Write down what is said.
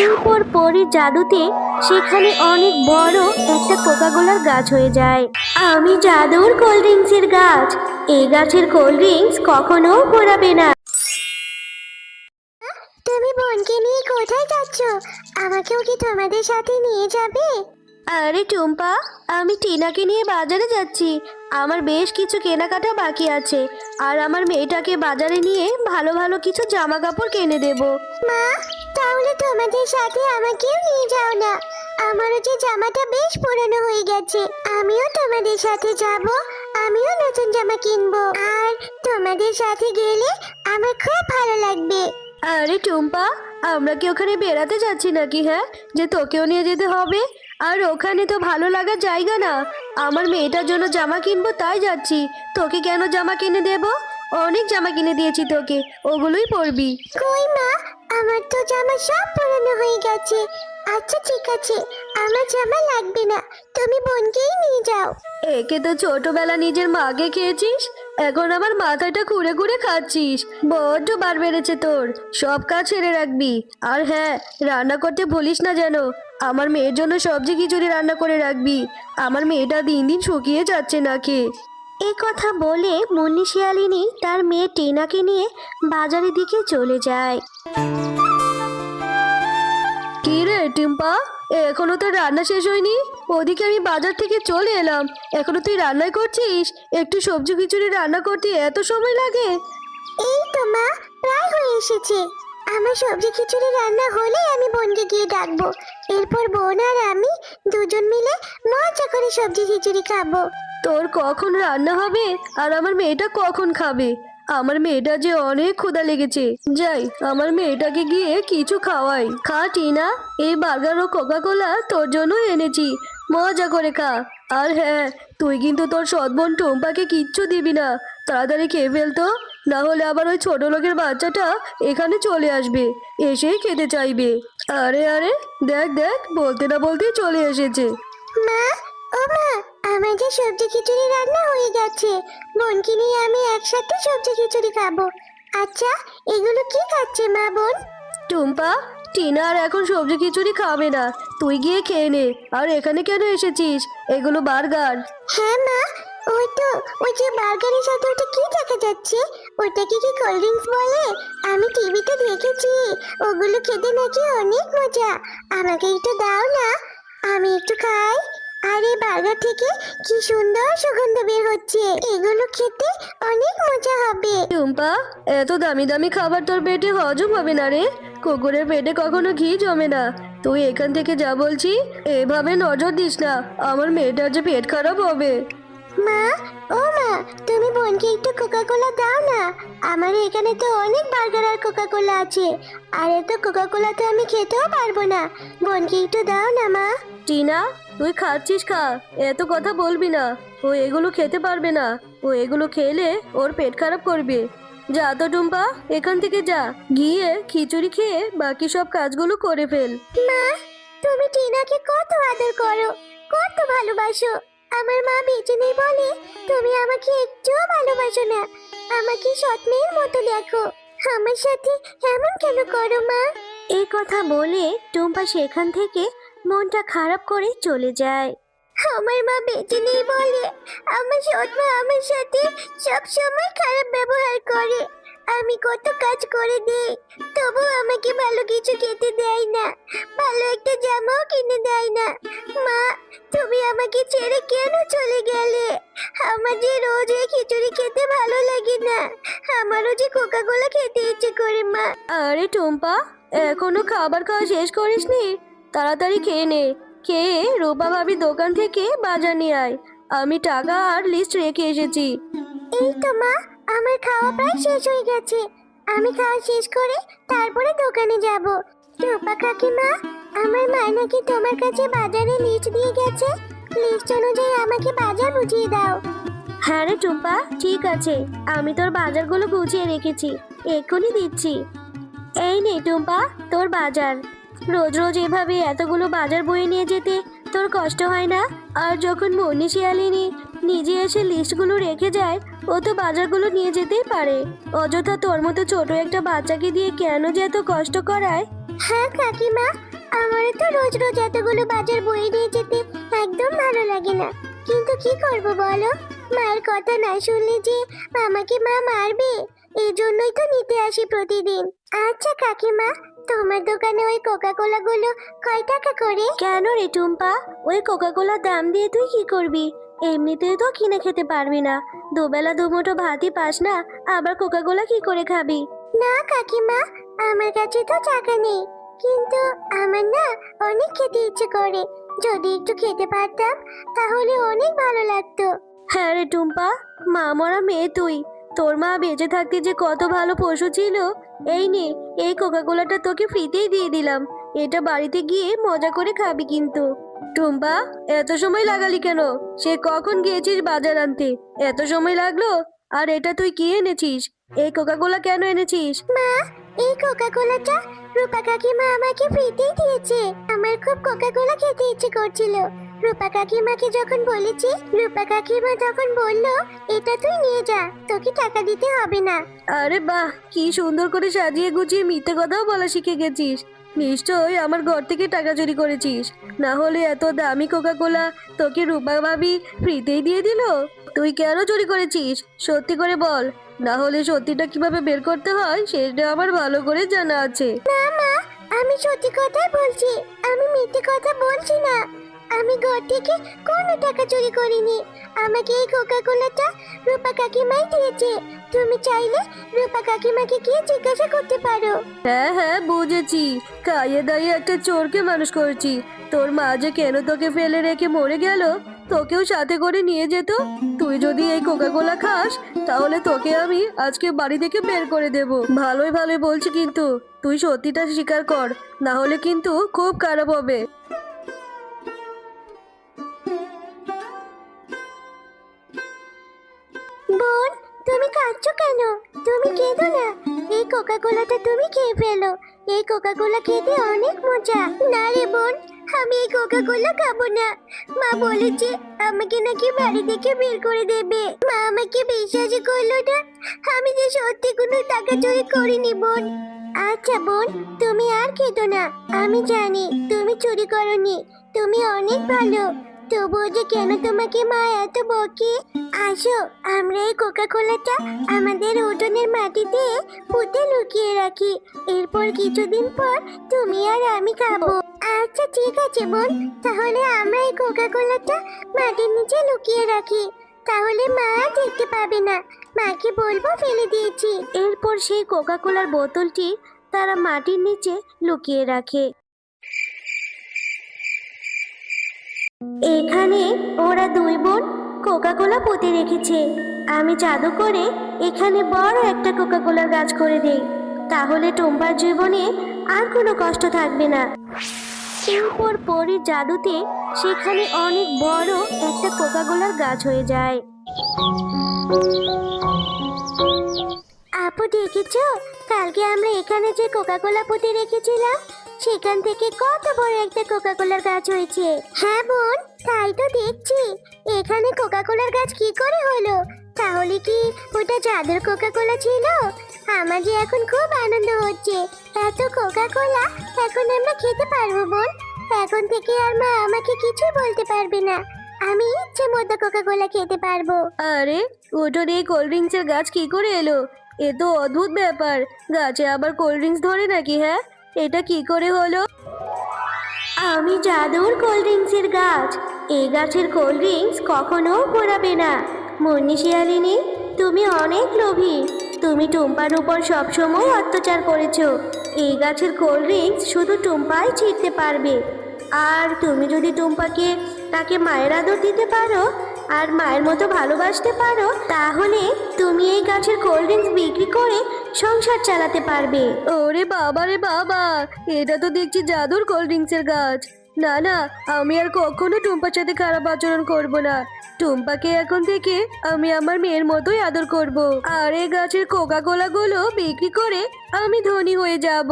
এরপর পরীর জাদুতে সেখানে অনেক বড় একটা কোকাকোলার গাছ হয়ে যায়। আমি জাদুর কোল্ড ড্রিঙ্কসের গাছ, এই গাছের কোল্ড ড্রিঙ্কস কখনো পোড়াবে না। তুমি বোনকে নিয়ে কোথায় যাচ্ছ? আমাকেও কি তোমাদের সাথে নিয়ে যাবে? আরে টুম্পা, আমি টিনাকে নিয়ে বাজারে যাচ্ছি। আমার বেশ কিছু কেনাকাটা বাকি আছে, আর আমার মেয়েটাকে বাজারে নিয়ে ভালো ভালো কিছু জামা কাপড় কিনে দেবো। মা, তাহলে তোমাদের সাথে আমাকেও নিয়ে যাও না। আমারও যে জামাটা বেশ পুরনো হয়ে গেছে, আমিও তোমাদের সাথে যাব। আমিও নতুন জামা কিনবো, আর তোমাদের সাথে গেলে আমার খুব ভালো লাগবে। আরে টুম্পা, আমরা কি ওখানে বেড়াতে যাচ্ছি নাকি, হ্যাঁ, যে তোকেও নিয়ে যেতে হবে? আর ওখানে তো ভালো লাগার জায়গা না। আমার মেয়েটার জন্য জামা কিনবো তাই যাচ্ছি। তোকে কেন জামা কিনে দেব? অনেক জামা কিনে দিয়েছি তোকে, ওগুলোই পরবি। কই মা, আমার তো জামা সব পুরনো হয়ে গেছে। আচ্ছা ঠিক আছে, আমার জামা লাগবে না, তুমি বোনকেই নিয়ে যাও। একে তো ছোটবেলা নিজের মাকে খেয়েছিস, এখন আমার মাথাটা খুঁড়ে খুঁড়ে খাচ্ছিস। বড্ড বার বেড়েছে তোর, সব কাজ ছেড়ে রাখবি। আর হ্যাঁ, রান্না করতে ভুলিস না যেন। আমার মেয়ের জন্য সবজি খিচুড়ি রান্না করে রাখবি। আমার মেয়েটা দিন দিন শুকিয়ে যাচ্ছে না খেয়ে। এই কথা বলে মুন্নি শিয়ালিনী তার মেয়ে টিনাকে নিয়ে বাজারের দিকে চলে যায়। কি রে টিম্পা, এখনো তো রান্না শেষ হয়নি? ওদিকে আমি বাজার থেকে চলে এলাম, এখনো তুই রান্নাই করছিস? একটু সবজি খিচুড়ি রান্না করতে এত সময় লাগে? এই তো মা, প্রায় হয়ে এসেছে। আমার সবজি খিচুড়ি রান্না হলে আমি বোনকে গিয়ে ডাকবো। এরপর বোন আর আমি দুজন মিলে মজা করে সবজি খিচুড়ি খাবো। তোর কখন রান্না হবে আর আমার মেয়েটা কখন খাবে? আমার মেয়েটা যে অনেক ক্ষুধা লেগেছে। যাই, আমার মেয়েটাকে গিয়ে কিছু খাওয়াই। খা টিনা, এই বার্গার ও কোকা কোলা তোর জন্য এনেছি, মজা করে খা। আর হ্যাঁ, তুই কিন্তু তোর সৎ বোন টুম্পাকে কিচ্ছু দিবি না। তাড়াতাড়ি খেয়ে ফেলতো, না হলে আবার ওই ছোট লোকের বাচ্চাটা এখানে চলে আসবে, এসেই খেতে চাইবে। আরে আরে, দেখ দেখ, বলতে না বলতেই চলে এসেছে। মা, ও মা, আমার যে সবজি খিচুড়ি রান্না হয়ে গেছে। বোনকে নিয়ে আমি একসাথে সবজি খিচুড়ি খাবো। আচ্ছা, এগুলো কি খাচ্ছে মা বোন? টুম্পা, টিনা আর এখন সবজি খিচুড়ি খাবে না, তুই গিয়ে খেয়ে নে। আর এখানে কেন এসেছিস? এগুলো বার্গার। হ্যাঁ মা, ওই তো, ওই যে বার্গারের সাথে ওটা কি দেখা যাচ্ছে? ওটাকে কি কোল্ড ড্রিঙ্কস বলে? আমি টিভিতে দেখেছি, ওগুলো খেতে নাকি অনেক মজা। আমাকে একটু দাও না, আমি একটু খাই। আর এই বার্গার থেকে কি সুন্দর সুগন্ধ বের হচ্ছে, এগুলো খেতে অনেক মজা হবে। টুম্পা, এত দামি দামি খাবার তোর পেটে হজম হবে না রে। কুকুরের পেটে কখনো ঘি জমে না। তুই এখান থেকে যা বলছি। এভাবে নজর দিস না, আমার মেয়েটার যে পেট খারাপ হবে। মা, ও মা, তুমি বোনকে একটু কোকা কোলা দাও না। আমার এখানে তো অনেক বার্গার আর কোকা কোলা আছে, আর এত কোকা কোলা তো আমি খেতেও পারবো না। বোনকে একটু দাও না মা। টিনা, তুই খাচ্ছিস খা, এত কথা বলবি না। ও এগুলো খেতে পারবে না, ও এগুলো খেলে ওর পেট খারাপ করবে। যা তো টুম্পা, এখান থেকে যা, গিয়ে খিচুড়ি খেয়ে বাকি সব কাজগুলো করে ফেল। মা, তুমি টিনাকে কত আদর করো, কত ভালোবাসো। আমার মা বেঁচে নেই বলে তুমি আমাকে একটুও ভালোবাসো না। আমাকে সৎ মেয়ের মতো দেখো। আমার সাথে এমন কেন করো মা? এই কথা বলে টুম্পা সেখান থেকে মনটা খারাপ করে চলে যায়। আমার মা বেঁচে নেই বলে আমার সৎ মা আমার সাথে সব সময় খারাপ ব্যবহার করে। আমি কত কাজ করে দিই, তবু আমাকে ভালো কিছু খেতে দেয় না, ভালো একটা জামাও কিনে দেয় না। মা, তুমি আমাকে ছেড়ে কেন চলে গেলে? আমার যে রোজ এই খিচুড়ি খেতে ভালো লাগে না, আমারও যে কোকা কোলা খেতে ইচ্ছে করে মা। আরে টুম্পা, এখনো খাবার খাওয়া শেষ করিসনি? তাড়াতাড়ি খেয়ে নে। খেয়ে রূপা ভাবি দোকান থেকে বাজার নিয়ে আয়, আমি টাকা আর লিস্ট রেখে এসেছি। এই তো মা, আমার খাওয়া প্রায় শেষ হয়ে গেছে। আমি খাওয়া শেষ করে তারপরে দোকানে যাব। রূপা কাকিমা, আমার মা নাকি তোমার কাছে বাজারে লিস্ট দিয়ে গেছে। লিস্ট অনুযায়ী আমাকে বাজার বুঝিয়ে দাও। হ্যাঁ রে টুম্পা, ঠিক আছে, আমি তোর বাজারগুলো গুছিয়ে রেখেছি, এক্ষুনি দিচ্ছি। এই নে টুম্পা, তোর বাজার। রোজ রোজ এভাবে এতগুলো বাজার বয়ে নিয়ে যেতে তোর কষ্ট হয় না? আর যখন মুন্নি শিয়ালিনী নিজে এসে লিস্টগুলো রেখে যায়, ও তো বাজারগুলো নিয়ে যেতেই পারে। অযথা তোর মতো ছোট একটা বাচ্চাকে দিয়ে কেন যে এত কষ্ট করায়। হ্যাঁ কাকিমা, আমার তো রোজ রোজ এতগুলো বাজার বয়ে নিয়ে যেতে একদম ভালো লাগে না, কিন্তু কি করব বলো, মায়ের কথা না শুনলে যে আমাকে মা মারবে, এই জন্যই তো নিতে আসি প্রতিদিন। আচ্ছা কাকিমা, তোমার দোকানে ওই কোকা কোলা গুলো কয় টাকা করে? কেন রে টুম্পা, ওই কোকা কোলার দাম দিয়ে তুই কি করবি? এমনিতেই তো কিনে খেতে পারবি না, দুবেলা দুমুঠো ভাতই পাস না, আবার কোকা কোলা কি করে খাবি? না কাকিমা, আমার কাছে তো টাকা নেই, কিন্তু আমার না অনেক খেতে ইচ্ছে করে, যদি একটু খেতে পারতাম তাহলে অনেক ভালো লাগতো। হ্যাঁ রে টুম্পা, মা মরা মেয়ে তুই। তোর মা বেঁচে থাকতে যে কত ভালো পশু ছিল। এই নে, এই কোকা কোলাটা তোকে ফ্রিতেই দিয়ে দিলাম, এটা বাড়িতে গিয়ে মজা করে খাবি কিন্তু। টুম্পা, এত সময় লাগালি কেন? সে কখন গিয়েছিস বাজার আনতে, এত সময় লাগলো? আর এটা তুই কি এনেছিস? এই কোকা কোলা কেন এনেছিস? মা, এই কোকা কোলাটা রূপা কাকিমা আমাকে ফ্রিতেই দিয়েছে। আমার খুব কোকা কোলা খেতে ইচ্ছে করছিল। রূপা কাকিমাকে যখন বলেছি, রূপা কাকিমা তখন বলল, এটা তুই নিয়ে যা, তোকে টাকা দিতে হবে না। আরে বাহ, কি সুন্দর করে সাজিয়ে গুছিয়ে মিথ্যে কথাও বলা শিখে গেছিস। নিশ্চয়ই আমার ঘর থেকে টাকা চুরি করেছিস, না হলে এত দামি কোকা কোলা তোকে রূপা ভাবি ফ্রিতেই দিয়ে দিল? তুই কেন চুরি করেছিস সত্যি করে বল, না হলে সত্যিটা কিভাবে বের করতে হয় সেটা আমার ভালো করে জানা আছে। না মা, আমি সত্যি কথাই বলছি, আমি মিথ্যে কথা বলছি না। আমি ঘর থেকে কোনো টাকা চুরি করিনি। আমাকে এই কোকা কোলাটা রূপা কাকিমাই দিয়েছে। তুমি চাইলে রূপা কাকিমাকে গিয়ে জিজ্ঞাসা করতে পারো। হ্যাঁ হ্যাঁ, বুঝেছি। খাইয়ে দাইয়ে একটা চোরকে মানুষ করছি। তোর মা যে কেন তোকে ফেলে রেখে মরে গেল, তোকেও সাথে করে নিয়ে যেত। তুই যদি এই কোকা কোলা খাস তাহলে তোকে আমি আজকে বাড়ি থেকে বের করে দেব। ভালোই ভালোই বলছি, কিন্তু তুই সত্যিটা স্বীকার কর, না হলে কিন্তু খুব খারাপ হবে। বোন, তুমি কাঁদছো কেন? তুমি কেঁদো না, এই কোকা কোলাটা তুমি খেয়ে ফেলো। এই কোকা কোলা খেতে অনেক মজা। না রে বোন, আমি এই কোকা কোলা খাবো না। মা বলেছে আমাকে নাকি বাড়ি থেকে বের করে দেবে। মা আমাকে বিশ্বাসই করলো না আমি যে সত্যি কোনো টাকা চুরি করিনি বোন। আচ্ছা বোন, তুমি আর খেতো না, আমি জানি তুমি চুরি করনি, তুমি অনেক ভালো। তবুও যে কেন তোমাকে মা এত বকে। আসো, আমরা এই কোকা কোলাটা আমাদের উঠোনের মাটিতে পুঁতে লুকিয়ে রাখি, এরপর কিছুদিন পর তুমি আর আমি খাবো। আচ্ছা ঠিক আছে বোন, তাহলে আমরা এই কোকা কোলাটা মাটির নিচে লুকিয়ে রাখি, তাহলে মা আর দেখতে পাবে না। মাকে বলবো ফেলে দিয়েছি। এরপর সেই কোকা কোলার বোতলটি তারা মাটির নিচে লুকিয়ে রাখে। এখানে ওরা দুই বোন কোকা কোলা পুঁতে রেখেছে। আমি জাদু করে এখানে বড় একটা কোকা কোলার গাছ করে দেই, তাহলে টুম্পার জীবনে আর কোনো কষ্ট থাকবে না। এরপর পরীর জাদুতে সেখানে অনেক বড় একটা কোকা কোলার গাছ হয়ে যায়। আপু দেখেছো, কালকে আমরা এখানে যে কোকা কোলা পুঁতে রেখেছিলাম সেখান থেকে কত বড় একটা কোকা কোলার গাছ হয়েছে। হ্যাঁ বোন, তাই তো দেখছি। এখানে কোকা কোলার গাছ কি করে হলো? তাহলে কি ওটা জাদুর কোকা কোলা ছিল? আমার যে এখন খুব আনন্দ হচ্ছে। এত কোকা কোলা এখন আমরা খেতে পারবো বোন। এখন থেকে আর মা আমাকে কিছুই বলতে পারবে না, আমি ইচ্ছে মতো কোকা কোলা খেতে পারবো। আরে, উঠোনে এই কোল্ড ড্রিঙ্কসের গাছ কি করে এলো? এ তো অদ্ভুত ব্যাপার, গাছে আবার কোল্ড ড্রিঙ্কস ধরে নাকি? হ্যাঁ, এটা কি করে হলো? আমি জাদুর কোল্ড ড্রিঙ্কসের গাছ, এই গাছের কোল্ড ড্রিঙ্কস কখনো পোড়াবে না। মুন্নি শিয়ালিনী, তুমি অনেক লোভী, তুমি টুম্পার উপর সবসময় অত্যাচার করেছো। এই গাছের কোল্ড ড্রিঙ্কস শুধু টুম্পাই ছিঁড়তে পারবে। আর তুমি যদি টুম্পাকে তাকে মায়ের আদর দিতে পারো আর মায়ের মতো ভালোবাসতে পারো, তাহলে তুমি এই গাছের কোল্ড ড্রিঙ্কস বিক্রি করে সংসার চালাতে পারবে। ওরে বাবা রে বাবা, এটা তো দেখছি জাদুর কোল্ড ড্রিঙ্কসের গাছ। না না, আমি আর কখনো টুম্পার সাথে খারাপ আচরণ করব না। টুম্পাকে এখন থেকে আমি আমার মেয়ের মতোই আদর করব, আর এই গাছের কোকা কোলা গুলো বিক্রি করে আমি ধনী হয়ে যাব।